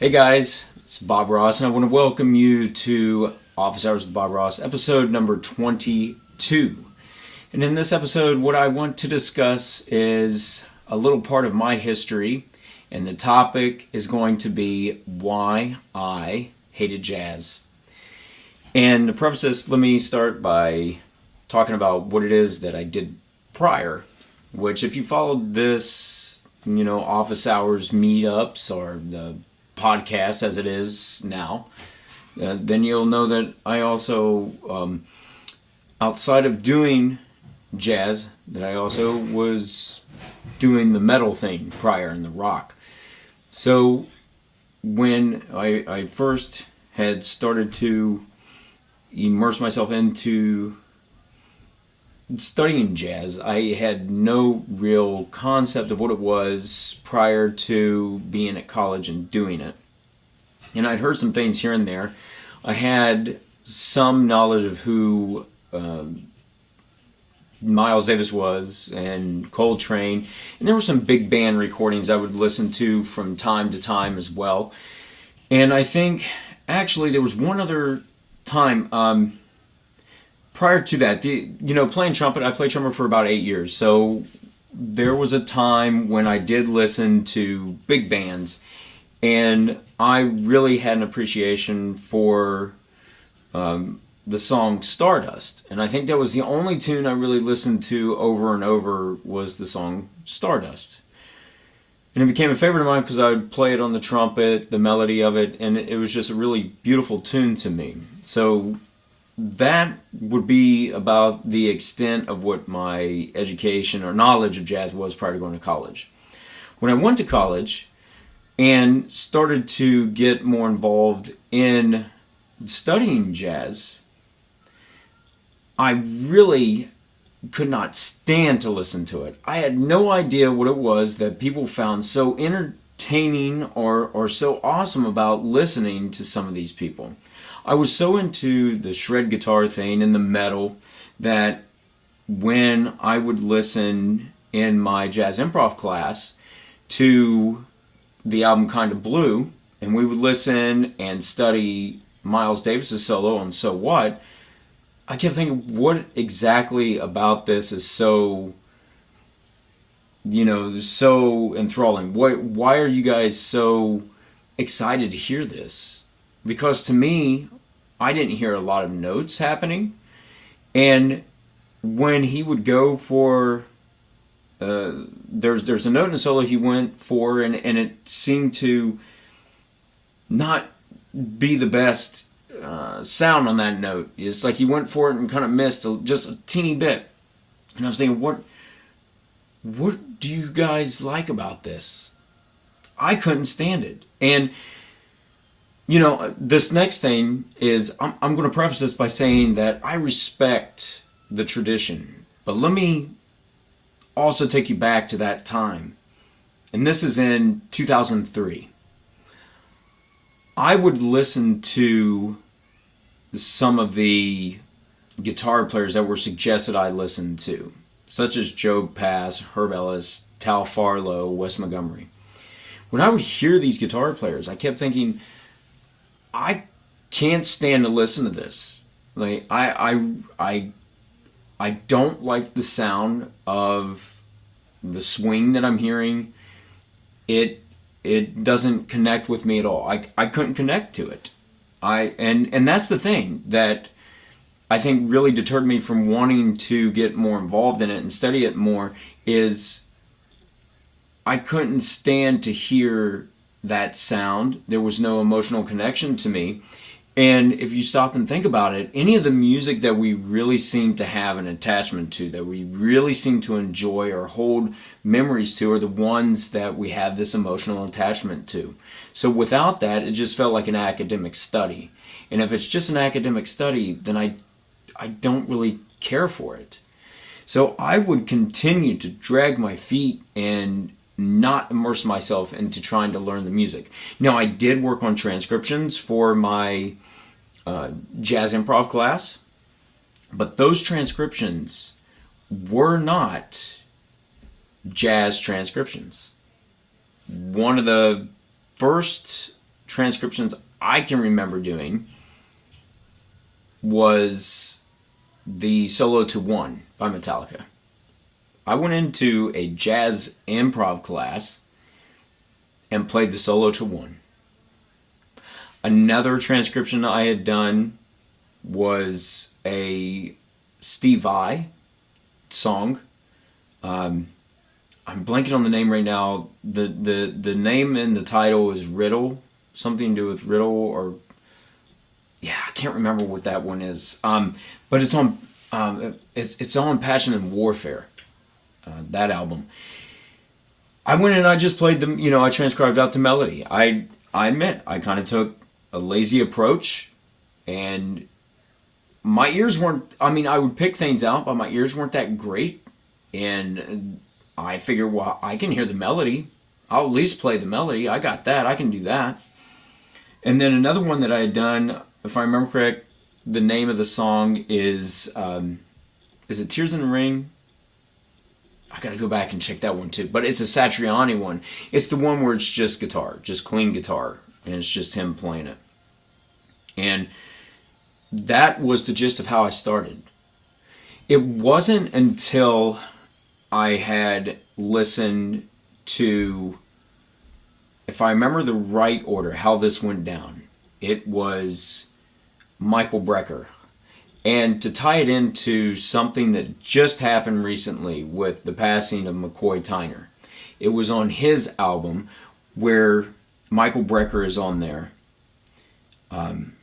Hey guys, it's Bob Ross, and I want to welcome you to Office Hours with Bob Ross, episode number 22. And in this episode, what I want to discuss is a little part of my history, and the topic is going to be why I hated jazz. And to preface this, let me start by talking about what it is that I did prior, which if you followed this, office hours meetups or the podcast as it is now, then you'll know that I also, outside of doing jazz, that I also was doing the metal thing prior and the rock. So when I first had started to immerse myself into studying jazz, I had no real concept of what it was prior to being at college and doing it. And I'd heard some things here and there. I had some knowledge of who Miles Davis was and Coltrane, and there were some big band recordings I would listen to from time to time as well. And I think actually there was one other time prior to that, playing trumpet. I played trumpet for about 8 years, so there was a time when I did listen to big bands, and I really had an appreciation for the song Stardust. And I think that was the only tune I really listened to over and over was the song Stardust. And it became a favorite of mine because I would play it on the trumpet, the melody of it, and it was just a really beautiful tune to me. So that would be about the extent of what my education or knowledge of jazz was prior to going to college. When I went to college and started to get more involved in studying jazz, I really could not stand to listen to it. I had no idea what it was that people found so entertaining or so awesome about listening to some of these people. I was so into the shred guitar thing and the metal that when I would listen in my jazz improv class to the album Kinda Blue, and we would listen and study Miles Davis's solo on So What, I kept thinking, what exactly about this is so enthralling? Why are you guys so excited to hear this? Because to me, I didn't hear a lot of notes happening. And when he would go for, there's a note in the solo he went for, and it seemed to not be the best sound on that note. It's like he went for it and kind of missed just a teeny bit. And I was thinking, what do you guys like about this? I couldn't stand it. And this next thing is, I'm going to preface this by saying that I respect the tradition, but let me also take you back to that time. And this is in 2003. I would listen to some of the guitar players that were suggested I listen to, such as Joe Pass, Herb Ellis, Tal Farlow, Wes Montgomery. When I would hear these guitar players, I kept thinking, I can't stand to listen to this. Like I don't like the sound of the swing that I'm hearing. It doesn't connect with me at all. I couldn't connect to it. And that's the thing that I think really deterred me from wanting to get more involved in it and study it more, is I couldn't stand to hear that sound. There was no emotional connection to me. And if you stop and think about it, any of the music that we really seem to have an attachment to, that we really seem to enjoy or hold memories to, are the ones that we have this emotional attachment to. So without that, it just felt like an academic study. And if it's just an academic study, then I don't really care for it. So I would continue to drag my feet and not immerse myself into trying to learn the music. Now, I did work on transcriptions for my jazz improv class, but those transcriptions were not jazz transcriptions. One of the first transcriptions I can remember doing was the Solo to One by Metallica. I went into a jazz improv class and played the Solo to One. Another transcription I had done was a Steve Vai song. I'm blanking on the name right now. The name in the title is Riddle, something to do with Riddle, or yeah, I can't remember what that one is. But it's on it's on Passion and Warfare, that album. I went in and I just played them. I transcribed out the melody. I admit I kind of took a lazy approach, and my ears weren't. I mean, I would pick things out, but my ears weren't that great, and I figured, well, I can hear the melody. I'll at least play the melody. I got that. I can do that. And then another one that I had done, if I remember correct, the name of the song is it Tears in the Ring? I gotta go back and check that one too. But it's a Satriani one. It's the one where it's just guitar, just clean guitar, and it's just him playing it. And that was the gist of how I started. It wasn't until I had listened to, if I remember the right order, how this went down. It was Michael Brecker. And to tie it into something that just happened recently with the passing of McCoy Tyner. It was on his album where Michael Brecker is on there. And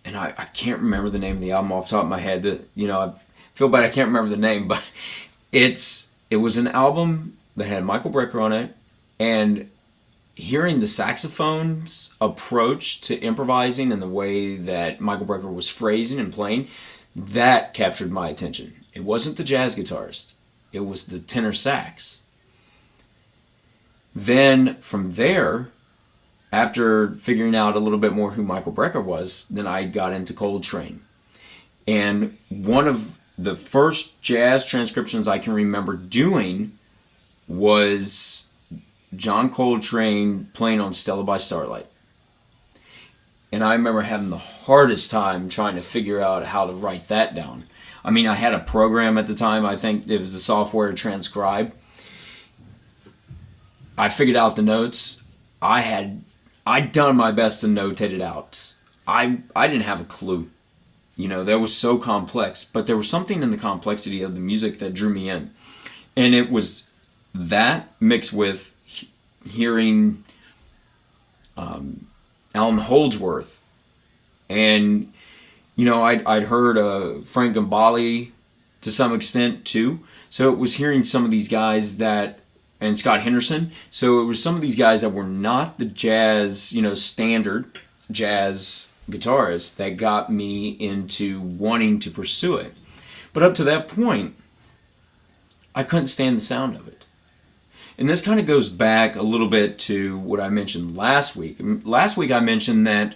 I can't remember the name of the album off the top of my head. I feel bad I can't remember the name, but it was an album that had Michael Brecker on it, and hearing the saxophone's approach to improvising and the way that Michael Brecker was phrasing and playing, that captured my attention. It wasn't the jazz guitarist. It was the tenor sax. Then from there, after figuring out a little bit more who Michael Brecker was, then I got into Coltrane. And one of the first jazz transcriptions I can remember doing was John Coltrane playing on Stella by Starlight. And I remember having the hardest time trying to figure out how to write that down. I mean, I had a program at the time. I think it was the software to transcribe. I figured out the notes. I'd done my best to notate it out. I didn't have a clue. That was so complex. But there was something in the complexity of the music that drew me in. And it was that mixed with hearing Alan Holdsworth, and I'd heard Frank Gambale to some extent too. So it was hearing some of these guys and Scott Henderson. So it was some of these guys that were not the jazz, standard jazz guitarists that got me into wanting to pursue it. But up to that point, I couldn't stand the sound of it. And this kind of goes back a little bit to what I mentioned last week. Last week I mentioned that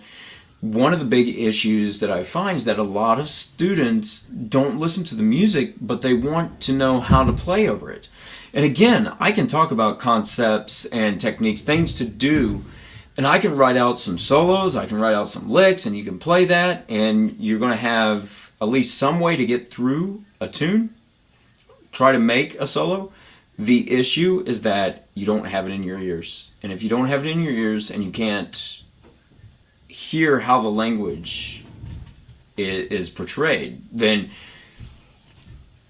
one of the big issues that I find is that a lot of students don't listen to the music, but they want to know how to play over it. And again, I can talk about concepts and techniques, things to do, and I can write out some solos, I can write out some licks, and you can play that, and you're going to have at least some way to get through a tune, try to make a solo. The issue is that you don't have it in your ears. And if you don't have it in your ears and you can't hear how the language is portrayed, then,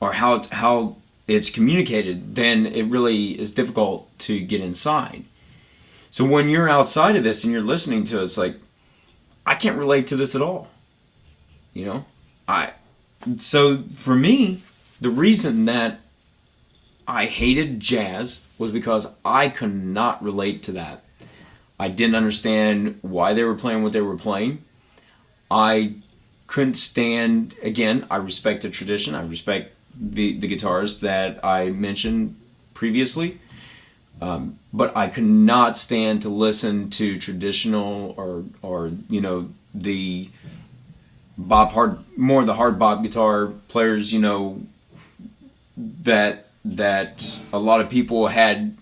or how it's communicated, then it really is difficult to get inside. So when you're outside of this and you're listening to it, it's like, I can't relate to this at all. So for me, the reason that I hated jazz was because I could not relate to that. I didn't understand why they were playing what they were playing. I couldn't stand, again, I respect the tradition. I respect the guitars that I mentioned previously. But I could not stand to listen to traditional or the more the hard bop guitar players, that a lot of people had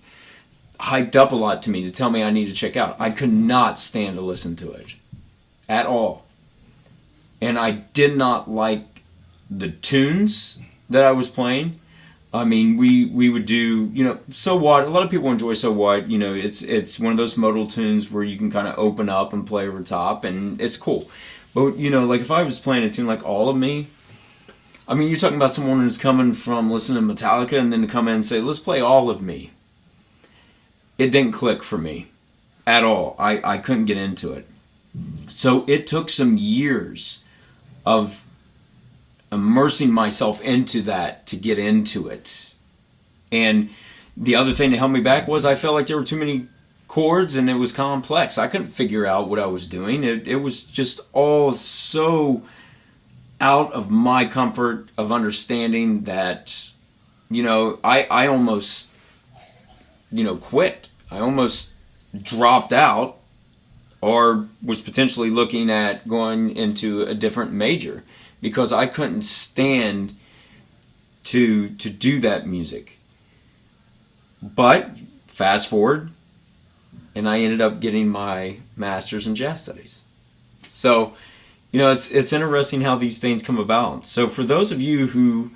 hyped up a lot to me to tell me I need to check out. I could not stand to listen to it at all. And I did not like the tunes that I was playing. I mean, we would do, So What. A lot of people enjoy So What. It's one of those modal tunes where you can kind of open up and play over top, and it's cool. But, like if I was playing a tune like All of Me, I mean, you're talking about someone who's coming from listening to Metallica and then to come in and say, let's play All of Me. It didn't click for me at all. I couldn't get into it. So it took some years of immersing myself into that to get into it. And the other thing that held me back was I felt like there were too many chords and it was complex. I couldn't figure out what I was doing. It was just all so out of my comfort of understanding that, I almost, quit. I almost dropped out or was potentially looking at going into a different major because I couldn't stand to do that music. But fast forward, and I ended up getting my master's in jazz studies. So, it's interesting how these things come about. So for those of you who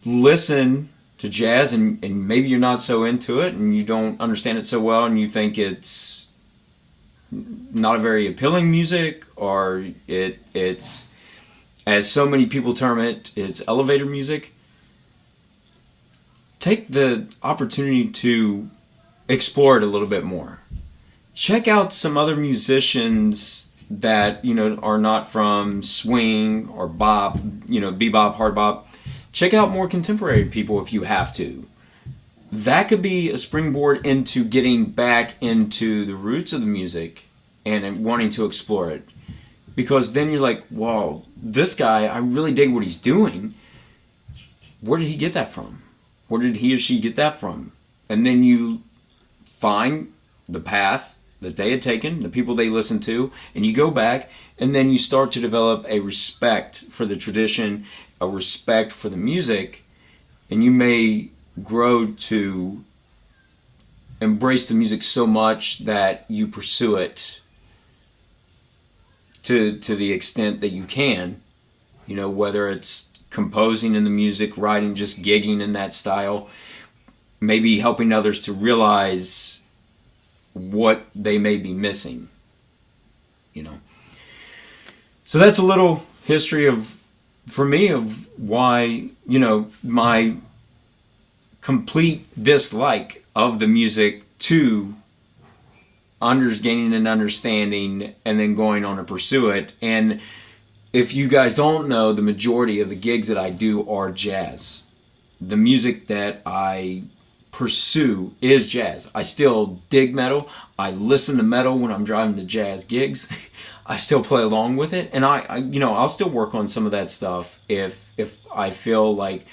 listen to jazz and maybe you're not so into it and you don't understand it so well and you think it's not a very appealing music, or it's, as so many people term it, it's elevator music, take the opportunity to explore it a little bit more. Check out some other musicians that, are not from swing or bop, bebop, hard bop. Check out more contemporary people if you have to. That could be a springboard into getting back into the roots of the music and wanting to explore it. Because then you're like, wow, this guy, I really dig what he's doing. Where did he get that from? Where did he or she get that from? And then you find the path that they had taken, the people they listened to, and you go back, and then you start to develop a respect for the tradition, a respect for the music, and you may grow to embrace the music so much that you pursue it to the extent that you can, whether it's composing in the music, writing, just gigging in that style, maybe helping others to realize what they may be missing, So that's a little history for me of why, my complete dislike of the music to gaining an understanding and then going on to pursue it. And if you guys don't know, the majority of the gigs that I do are jazz. The music that I pursue is jazz. I still dig metal. I listen to metal when I'm driving to jazz gigs. I still play along with it, and I'll still work on some of that stuff if I feel like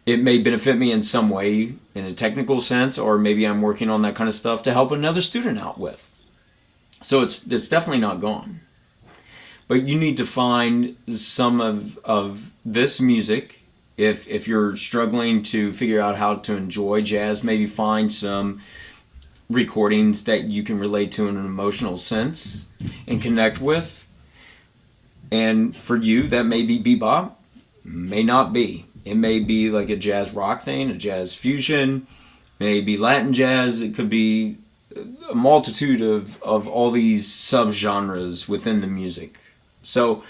it may benefit me in some way in a technical sense, or maybe I'm working on that kind of stuff to help another student out with. So it's definitely not gone. But you need to find some of this music. If you're struggling to figure out how to enjoy jazz, maybe find some recordings that you can relate to in an emotional sense and connect with. And for you, that may be bebop, may not be. It may be like a jazz rock thing, a jazz fusion, maybe Latin jazz. It could be a multitude of all these subgenres within the music. So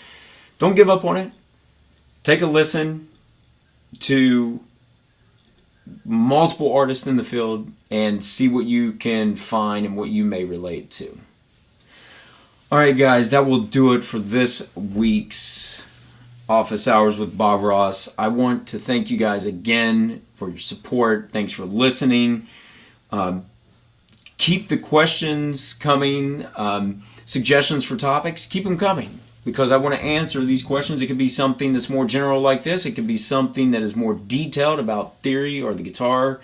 don't give up on it. Take a listen to multiple artists in the field and see what you can find and what you may relate to. Alright guys, that will do it for this week's Office Hours with Bob Ross. I want to thank you guys again for your support. Thanks for listening. Keep the questions coming, suggestions for topics, keep them coming, because I want to answer these questions. It could be something that's more general like this. It could be something that is more detailed about theory or the guitar.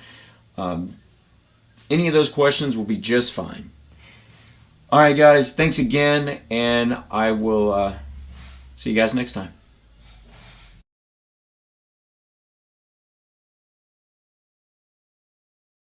Any of those questions will be just fine. All right, guys, thanks again, and I will see you guys next time.